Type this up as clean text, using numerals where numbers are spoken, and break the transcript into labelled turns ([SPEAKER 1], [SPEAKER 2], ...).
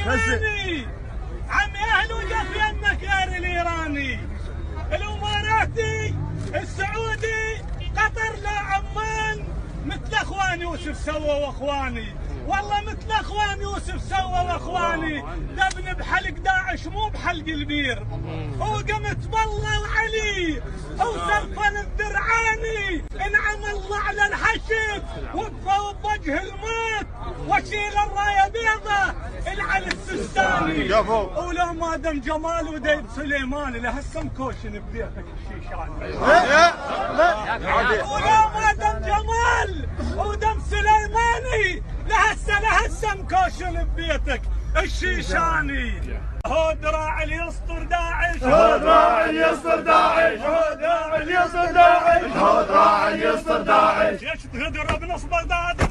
[SPEAKER 1] الايراني عمي اهل وجف يمك يا الايراني الاماراتي السعودي قطر لا عمان مثل اخوان يوسف سوى واخواني والله مثل اخوان يوسف سوى واخواني دبن بحلق داعش مو بحلق البير وقمت بالله العلي وسلفن الدرعاني انعم الله على الحشد وبوجه الموت وشيل الرايه بيضه العلي السستاني ولو ما دم جمال وديب سليماني لهسه مكوشن ببيتك الشيشاني ولو ما دم جمال ودم سليماني لهسه مكوشن ببيتك الشيشاني هو دراع اللي يسطر داعش
[SPEAKER 2] هو دراع اللي يسطر داعش
[SPEAKER 1] هو دراع اللي يسطر داعش
[SPEAKER 2] هو دراع اللي يسطر داعش
[SPEAKER 1] يشتغل بنص بغداد